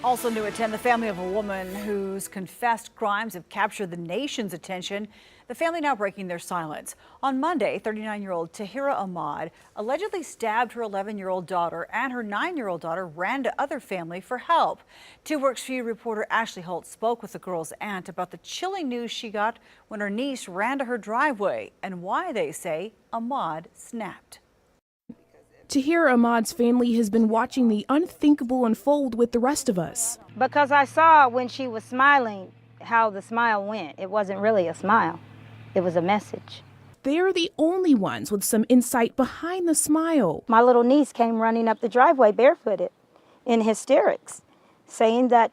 Also new at 10, the family of a woman whose confessed crimes have captured the nation's attention. The family now breaking their silence. On Monday, 39-year-old Taheerah Ahmad allegedly stabbed her 11-year-old daughter, and her 9-year-old daughter ran to other family for help. 2 Works For You reporter Ashley Holt spoke with the girl's aunt about the chilling news she got when her niece ran to her driveway and why they say Ahmad snapped. Taheerah Ahmad's family has been watching the unthinkable unfold with the rest of us. Because I saw when she was smiling how the smile went. It wasn't really a smile. It was a message. They're the only ones with some insight behind the smile. My little niece came running up the driveway barefooted in hysterics, saying that,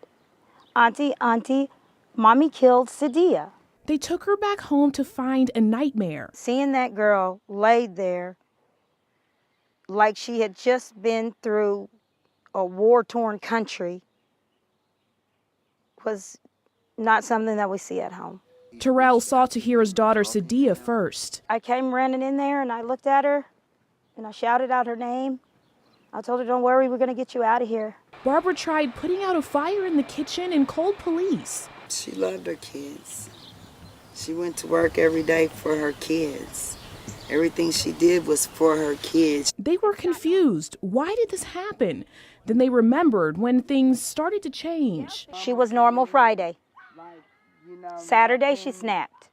Auntie, Mommy killed Sadia. They took her back home to find a nightmare. Seeing that girl laid there like she had just been through a war-torn country was not something that we see at home. Terrell saw Taheerah's daughter Sadia first. I came running in there and I looked at her and I shouted out her name. I told her, don't worry, we're going to get you out of here. Barbara tried putting out a fire in the kitchen and called police. She loved her kids. She went to work every day for her kids. Everything she did was for her kids. They were confused. Why did this happen? Then they remembered when things started to change. She was normal Friday. Saturday, she snapped.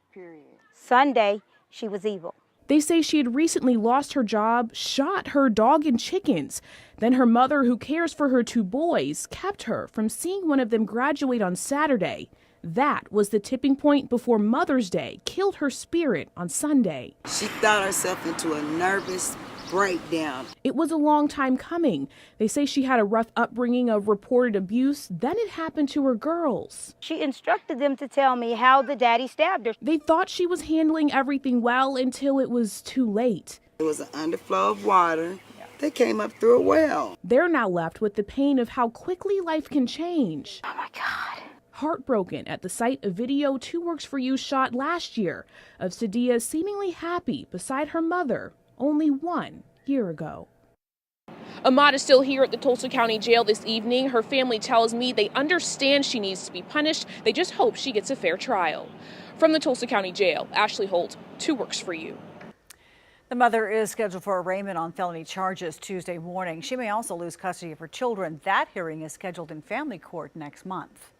Sunday, she was evil. They say she had recently lost her job, shot her dog and chickens. Then her mother, who cares for her 2 boys, kept her from seeing one of them graduate on Saturday. That was the tipping point before Mother's Day killed her spirit on Sunday. She thought herself into a nervous breakdown. It was a long time coming. They say she had a rough upbringing of reported abuse. Then it happened to her girls. She instructed them to tell me how the daddy stabbed her. They thought she was handling everything well until it was too late. There was an underflow of water. They came up through a well. They're now left with the pain of how quickly life can change. Oh my God. Heartbroken at the sight of video 2 Works For You shot last year of Sadia seemingly happy beside her mother only 1 year ago. Ahmad is still here at the Tulsa County Jail this evening. Her family tells me they understand she needs to be punished. They just hope she gets a fair trial. From the Tulsa County Jail, Ashley Holt, 2 Works For You. The mother is scheduled for arraignment on felony charges Tuesday morning. She may also lose custody of her children. That hearing is scheduled in family court next month.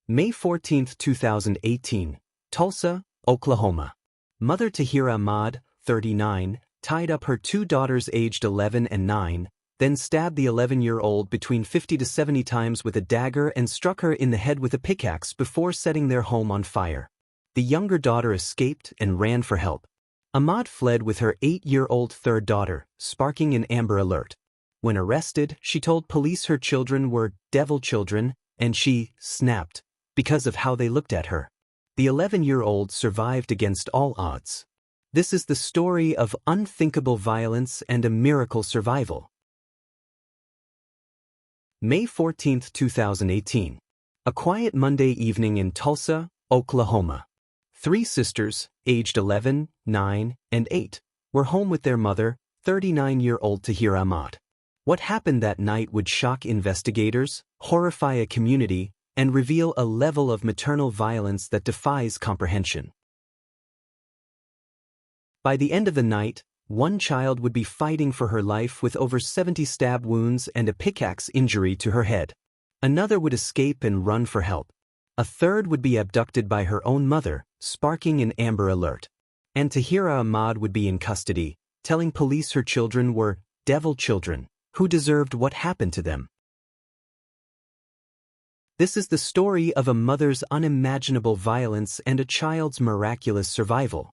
May 14, 2018, Tulsa, Oklahoma. Mother Taheerah Ahmad, 39, tied up her 2 daughters aged 11 and 9, then stabbed the 11-year-old between 50 to 70 times with a dagger and struck her in the head with a pickaxe before setting their home on fire. The younger daughter escaped and ran for help. Ahmad fled with her 8-year-old third daughter, sparking an Amber Alert. When arrested, she told police her children were devil children, and she snapped because of how they looked at her. The 11-year-old survived against all odds. This is the story of unthinkable violence and a miracle survival. May 14, 2018. A quiet Monday evening in Tulsa, Oklahoma. 3 sisters, aged 11, 9, and 8, were home with their mother, 39-year-old Taheerah Ahmad. What happened that night would shock investigators, horrify a community, and reveal a level of maternal violence that defies comprehension. By the end of the night, 1 child would be fighting for her life with over 70 stab wounds and a pickaxe injury to her head. Another would escape and run for help. A third would be abducted by her own mother, sparking an Amber Alert. And Taheerah Ahmad would be in custody, telling police her children were devil children, who deserved what happened to them. This is the story of a mother's unimaginable violence and a child's miraculous survival.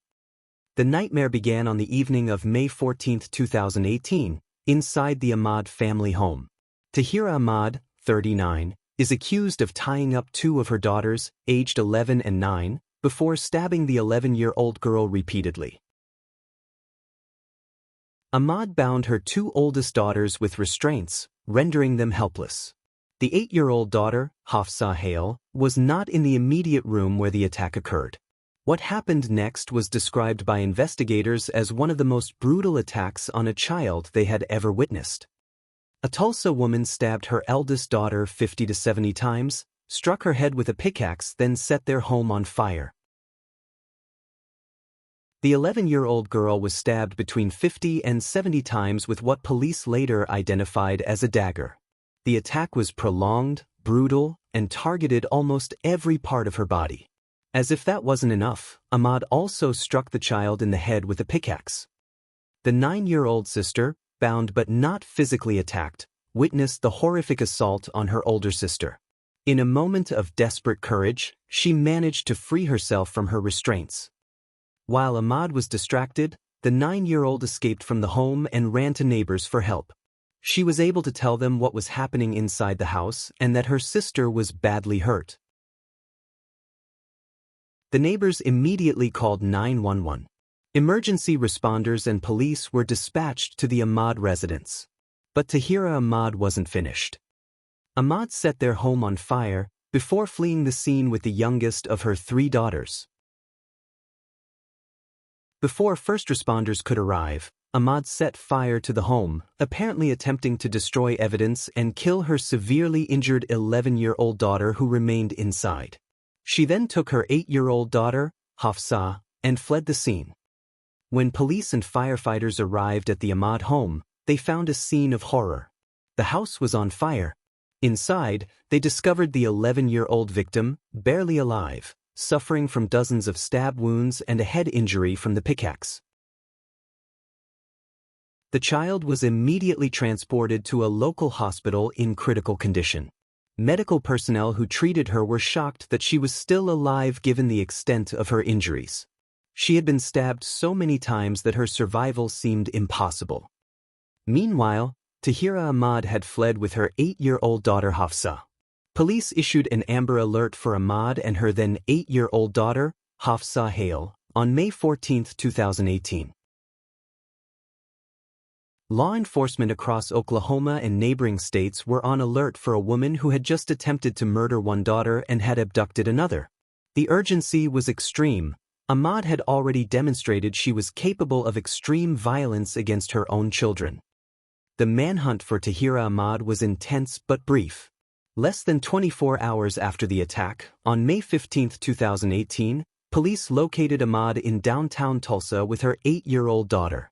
The nightmare began on the evening of May 14, 2018, inside the Ahmad family home. Taheerah Ahmad, 39, is accused of tying up 2 of her daughters, aged 11 and 9, before stabbing the 11-year-old girl repeatedly. Ahmad bound her 2 oldest daughters with restraints, rendering them helpless. The 8-year-old daughter, Hafsa, was not in the immediate room where the attack occurred. What happened next was described by investigators as one of the most brutal attacks on a child they had ever witnessed. A Tulsa woman stabbed her eldest daughter 50 to 70 times, struck her head with a pickaxe, then set their home on fire. The 11-year-old girl was stabbed between 50 and 70 times with what police later identified as a dagger. The attack was prolonged, brutal, and targeted almost every part of her body. As if that wasn't enough, Ahmad also struck the child in the head with a pickaxe. The 9-year-old sister, bound but not physically attacked, witnessed the horrific assault on her older sister. In a moment of desperate courage, she managed to free herself from her restraints. While Ahmad was distracted, the 9-year-old escaped from the home and ran to neighbors for help. She was able to tell them what was happening inside the house and that her sister was badly hurt. The neighbors immediately called 911. Emergency responders and police were dispatched to the Ahmad residence. But Taheerah Ahmad wasn't finished. Ahmad set their home on fire before fleeing the scene with the youngest of her 3 daughters. Before first responders could arrive, Ahmad set fire to the home, apparently attempting to destroy evidence and kill her severely injured 11-year-old daughter who remained inside. She then took her 8-year-old daughter, Hafsa, and fled the scene. When police and firefighters arrived at the Ahmad home, they found a scene of horror. The house was on fire. Inside, they discovered the 11-year-old victim, barely alive, suffering from dozens of stab wounds and a head injury from the pickaxe. The child was immediately transported to a local hospital in critical condition. Medical personnel who treated her were shocked that she was still alive given the extent of her injuries. She had been stabbed so many times that her survival seemed impossible. Meanwhile, Taheerah Ahmad had fled with her 8-year-old daughter Hafsa. Police issued an Amber Alert for Ahmad and her then 8-year-old daughter, Hafsa Hale, on May 14, 2018. Law enforcement across Oklahoma and neighboring states were on alert for a woman who had just attempted to murder one daughter and had abducted another. The urgency was extreme. Ahmad had already demonstrated she was capable of extreme violence against her own children. The manhunt for Taheerah Ahmad was intense but brief. Less than 24 hours after the attack, on May 15, 2018, police located Ahmad in downtown Tulsa with her 8-year-old daughter.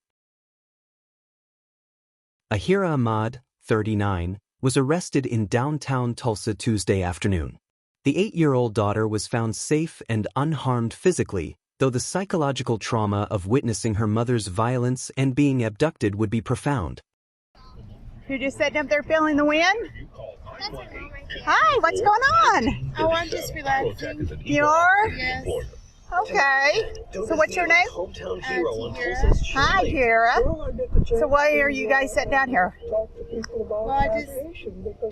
Taheerah Ahmad, 39, was arrested in downtown Tulsa Tuesday afternoon. The 8-year-old daughter was found safe and unharmed physically, though the psychological trauma of witnessing her mother's violence and being abducted would be profound. You're just sitting up there feeling the wind? Hi, what's going on? Oh, I'm just relaxing. You are? Yes. Okay. So what's your name? Taheerah. Hi, Taheerah. So why are you guys sitting down here? Well, I just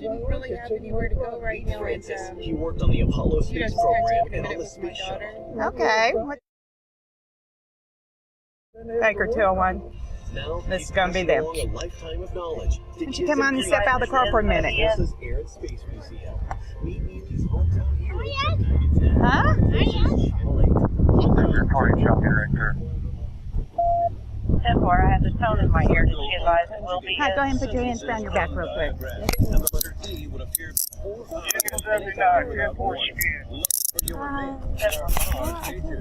didn't really have anywhere to go right now. And, He worked on the Apollo just space kind of program taking a and on minute the with my space shuttle. daughter. Okay. Baker 201. Now, This is gonna be them. a lifetime of knowledge. Why don't you come on and step out of the car for a minute? This is Air and Space Museum. Meet Amy's hometown heroes. Huh? Recording shop director. 10-4, I have the tone in my ear. Just be advised it will be. Hi, go ahead and put your hands behind your back real quick.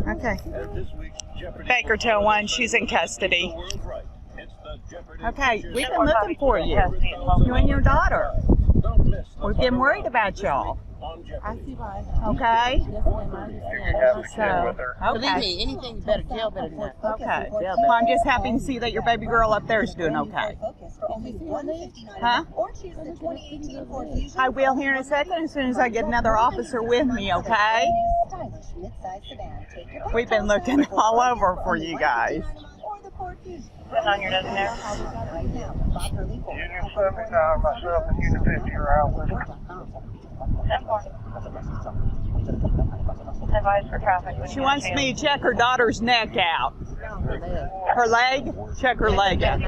Okay. Baker 201, she's in custody. Okay, we've been looking for you. You and your daughter. We've been worried about y'all. I see why. Okay? Believe me, anything better, jail better than that. Okay. Well, I'm just happy to see that your baby girl up there is doing okay. Huh? I will here in a second as soon as I get another officer with me, okay? We've been looking all over for you guys. Put on your notes there. Union 7, myself and Unit 50 are out with her. 10-4. Advice for traffic. She wants me to check her daughter's neck out. Her leg? Check her leg out.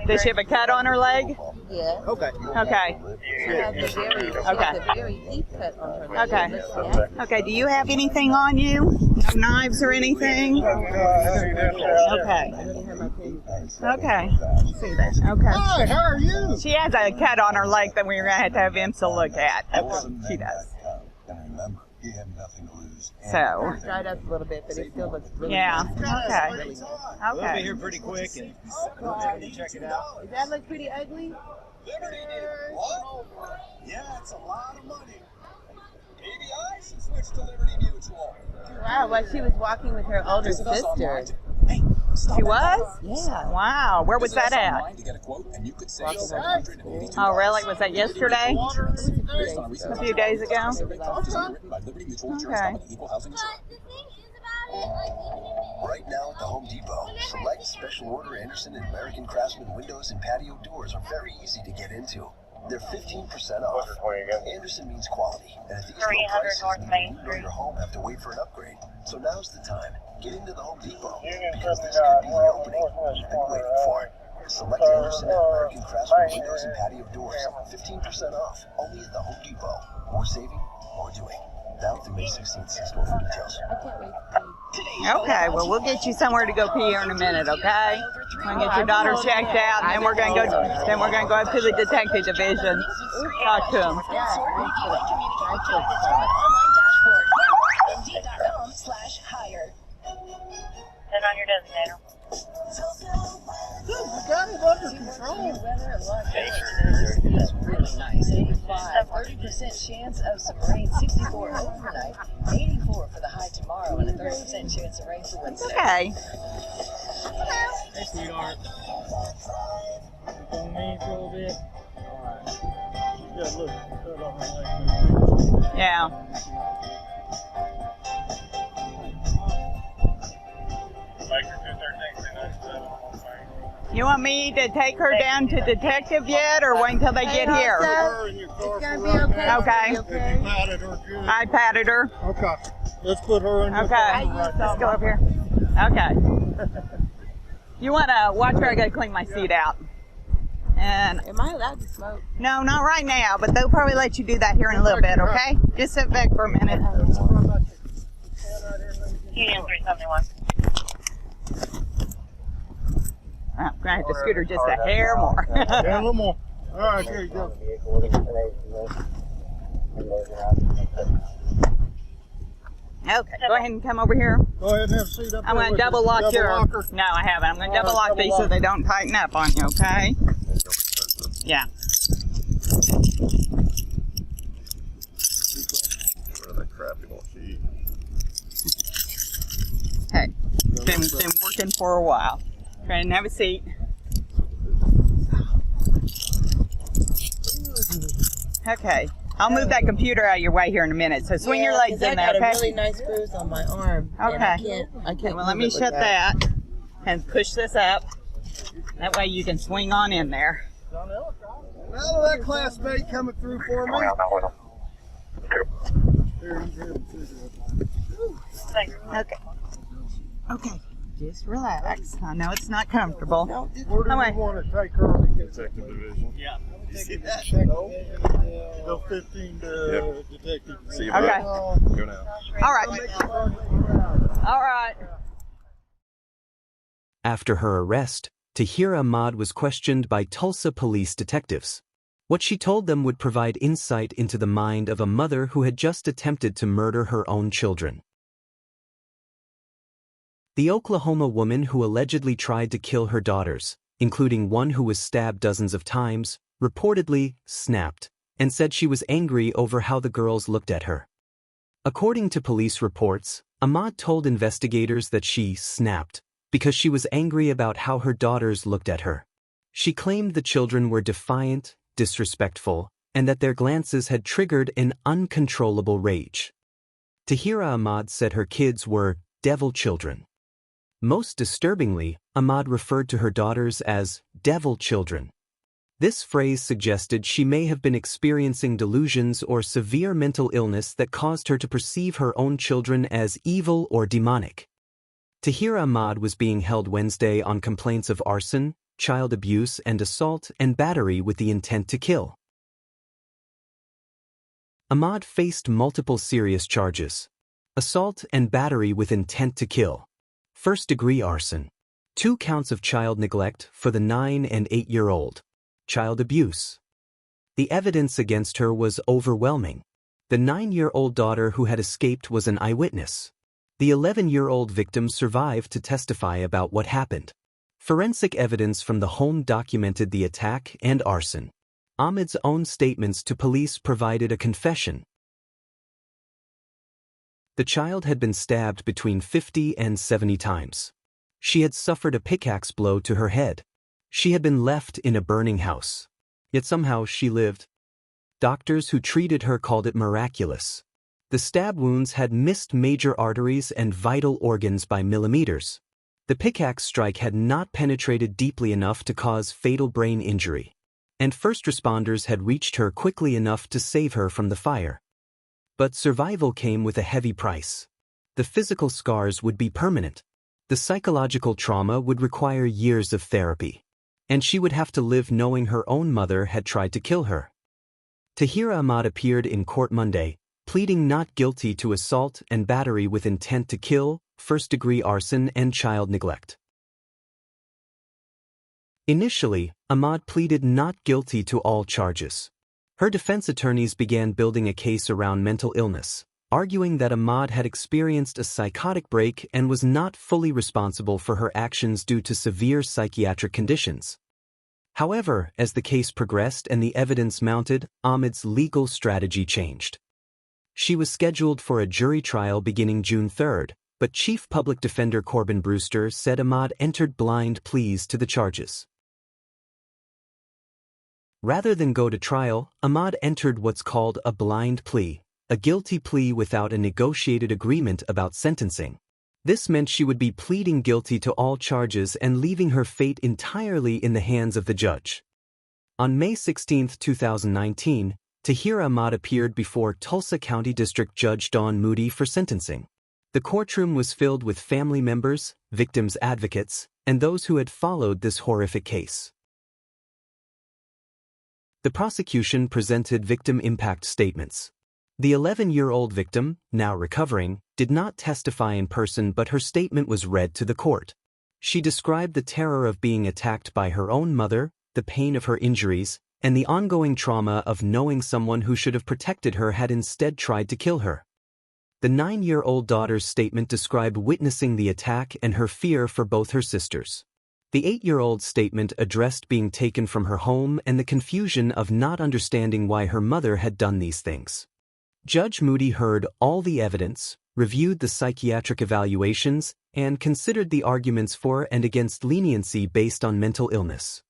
Does she have a cut on her leg? Yes. Okay. She has a very deep cut on her leg. Okay. Okay, do you have anything on you? No knives or anything? Okay. Okay. See that? Okay. Hi, how are you? She has a cut on her leg that we're going to have IMSA look at. She does. And remember, you have nothing to lose. So. It's dried up a little bit, but it still looks really Yeah. nice. Okay. We'll be here pretty quick and check it out. Does that look pretty ugly? Liberty did it. What? Yeah, it's a lot of money. Maybe I should switch to Liberty Mutual. Wow, well, she was walking with her older sister. Hey, She was? Yeah. Wow. Where was that at? to get a quote, and you could save Oh, really? Was that yesterday? A few days ago? Okay. Right now at the Home Depot, select special order Anderson and American Craftsman windows and patio doors are very easy to get into. They're 15% off. Anderson means quality, and at these low prices, you or your home have to wait for an upgrade. So now's the time. Get into the Home Depot, because this could be the opening you've been waiting for. Select Anderson and American Craftsman windows and patio doors, 15% off, only at the Home Depot. More saving, more doing. Now through May 16th, see store for details. Okay, well, we'll get you somewhere to go pee here in a minute, okay? We're gonna get your daughter checked out, and then we're gonna go up to the detective division, talk to them. Then on your designator. We got it under control. It's really nice. 85, 30% chance of some rain, 64 overnight, 84 for the high tomorrow, and a 30% chance of rain for Wednesday. Okay. Hey, sweetheart. On me for a little bit. Alright. Yeah, look, cut off my leg. Yeah. You want me to take her down to detective yet, or wait until they get here? It's gonna be okay. Okay. If you patted her good. I patted her. Okay. Let's put her in the Okay. car. Let's go up here. Okay. You want to watch her? I got to clean my seat out. And Am I allowed to smoke? no, not right now, but they'll probably let you do that here in a little bit, okay? Just sit back for a minute. Union 371. I'm going to have to scoot her just a hair more. Yeah, a little more. All right, here you go. Okay, go ahead and come over here. Go ahead and have a seat up there. I'm going to with double your lock your. locker. No, I haven't. I'm going to All double right, lock these so they don't tighten up on you, okay? Yeah. Okay. Been working for a while. Go ahead and have a seat. Okay. I'll move that computer out of your way here in a minute. So swing your legs in there, I got okay? a really nice bruise on my arm. Okay. And I can't Well, let move me it with shut that and push this up. That way you can swing on in there. Now that classmate coming through for me. Okay. Okay. Just relax. I know it's not comfortable. Where do Come you on. want to take her? Detective Division. Yeah. You see that? Go 15 to detective. See you, Okay. Go now. All right. All right. After her arrest, Taheerah Ahmad was questioned by Tulsa police detectives. What she told them would provide insight into the mind of a mother who had just attempted to murder her own children. The Oklahoma woman who allegedly tried to kill her daughters, including one who was stabbed dozens of times, reportedly snapped and said she was angry over how the girls looked at her. According to police reports, Ahmad told investigators that she snapped because she was angry about how her daughters looked at her. She claimed the children were defiant, disrespectful, and that their glances had triggered an uncontrollable rage. Taheerah Ahmad said her kids were devil children. Most disturbingly, Ahmad referred to her daughters as devil children. This phrase suggested she may have been experiencing delusions or severe mental illness that caused her to perceive her own children as evil or demonic. Taheerah Ahmad was being held Wednesday on complaints of arson, child abuse, and assault and battery with the intent to kill. Ahmad faced multiple serious charges: assault and battery with intent to kill, first-degree arson, 2 counts of child neglect for the 9 and 8-year-old. Child abuse. The evidence against her was overwhelming. The 9-year-old daughter who had escaped was an eyewitness. The 11-year-old victim survived to testify about what happened. Forensic evidence from the home documented the attack and arson. Ahmad's own statements to police provided a confession. The child had been stabbed between 50 and 70 times. She had suffered a pickaxe blow to her head. She had been left in a burning house. Yet somehow she lived. Doctors who treated her called it miraculous. The stab wounds had missed major arteries and vital organs by millimeters. The pickaxe strike had not penetrated deeply enough to cause fatal brain injury. And first responders had reached her quickly enough to save her from the fire. But survival came with a heavy price. The physical scars would be permanent. The psychological trauma would require years of therapy. And she would have to live knowing her own mother had tried to kill her. Taheerah Ahmad appeared in court Monday, pleading not guilty to assault and battery with intent to kill, first-degree arson and child neglect. Initially, Ahmad pleaded not guilty to all charges. Her defense attorneys began building a case around mental illness, arguing that Ahmad had experienced a psychotic break and was not fully responsible for her actions due to severe psychiatric conditions. However, as the case progressed and the evidence mounted, Ahmad's legal strategy changed. She was scheduled for a jury trial beginning June 3, but Chief Public Defender Corbin Brewster said Ahmad entered blind pleas to the charges. Rather than go to trial, Ahmad entered what's called a blind plea, a guilty plea without a negotiated agreement about sentencing. This meant she would be pleading guilty to all charges and leaving her fate entirely in the hands of the judge. On May 16, 2019, Taheerah Ahmad appeared before Tulsa County District Judge Dawn Moody for sentencing. The courtroom was filled with family members, victims' advocates, and those who had followed this horrific case. The prosecution presented victim impact statements. The 11-year-old victim, now recovering, did not testify in person, but her statement was read to the court. She described the terror of being attacked by her own mother, the pain of her injuries, and the ongoing trauma of knowing someone who should have protected her had instead tried to kill her. The 9-year-old daughter's statement described witnessing the attack and her fear for both her sisters. The 8-year-old's statement addressed being taken from her home and the confusion of not understanding why her mother had done these things. Judge Moody heard all the evidence, reviewed the psychiatric evaluations, and considered the arguments for and against leniency based on mental illness.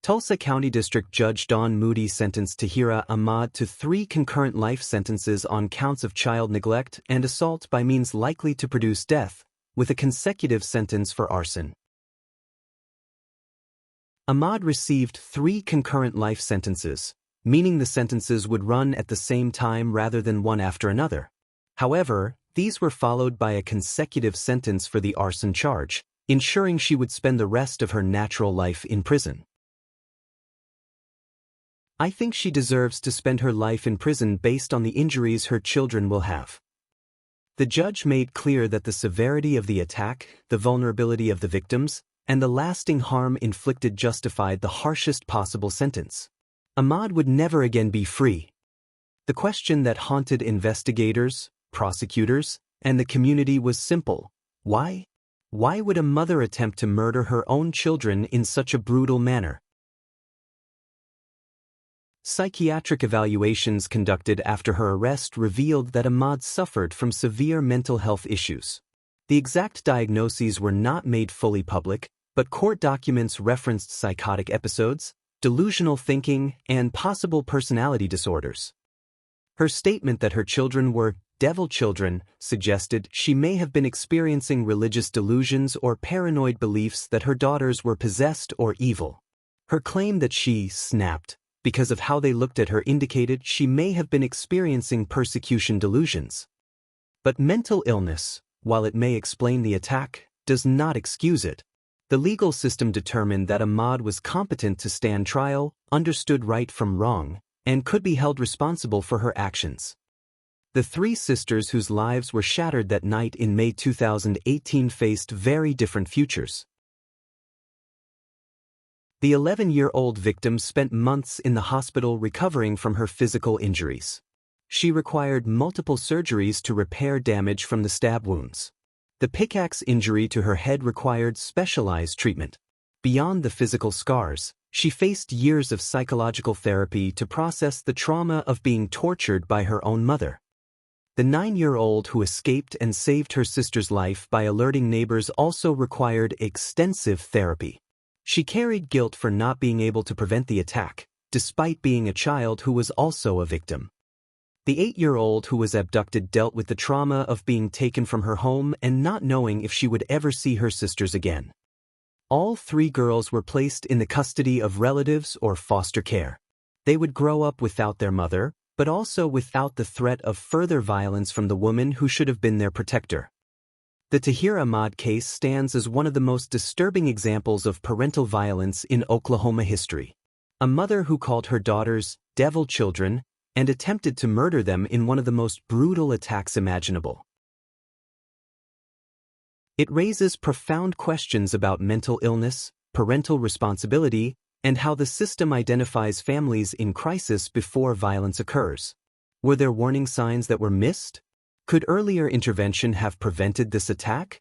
Tulsa County District Judge Dawn Moody sentenced Taheerah Ahmad to 3 concurrent life sentences on counts of child neglect and assault by means likely to produce death, with a consecutive sentence for arson. Ahmad received 3 concurrent life sentences, meaning the sentences would run at the same time rather than one after another. However, these were followed by a consecutive sentence for the arson charge, ensuring she would spend the rest of her natural life in prison. I think she deserves to spend her life in prison based on the injuries her children will have. The judge made clear that the severity of the attack, the vulnerability of the victims, and the lasting harm inflicted justified the harshest possible sentence. Ahmad would never again be free. The question that haunted investigators, prosecutors, and the community was simple: why? Why would a mother attempt to murder her own children in such a brutal manner? Psychiatric evaluations conducted after her arrest revealed that Ahmad suffered from severe mental health issues. The exact diagnoses were not made fully public, but court documents referenced psychotic episodes, delusional thinking, and possible personality disorders. Her statement that her children were devil children suggested she may have been experiencing religious delusions or paranoid beliefs that her daughters were possessed or evil. Her claim that she snapped because of how they looked at her indicated she may have been experiencing persecution delusions. But mental illness, while it may explain the attack, does not excuse it. The legal system determined that Ahmad was competent to stand trial, understood right from wrong, and could be held responsible for her actions. The 3 sisters whose lives were shattered that night in May 2018 faced very different futures. The 11-year-old victim spent months in the hospital recovering from her physical injuries. She required multiple surgeries to repair damage from the stab wounds. The pickaxe injury to her head required specialized treatment. Beyond the physical scars, she faced years of psychological therapy to process the trauma of being tortured by her own mother. The 9-year-old who escaped and saved her sister's life by alerting neighbors also required extensive therapy. She carried guilt for not being able to prevent the attack, despite being a child who was also a victim. The 8-year-old who was abducted dealt with the trauma of being taken from her home and not knowing if she would ever see her sisters again. All 3 girls were placed in the custody of relatives or foster care. They would grow up without their mother, but also without the threat of further violence from the woman who should have been their protector. The Taheerah Ahmad case stands as one of the most disturbing examples of parental violence in Oklahoma history. A mother who called her daughters devil children and attempted to murder them in one of the most brutal attacks imaginable. It raises profound questions about mental illness, parental responsibility, and how the system identifies families in crisis before violence occurs. Were there warning signs that were missed? Could earlier intervention have prevented this attack?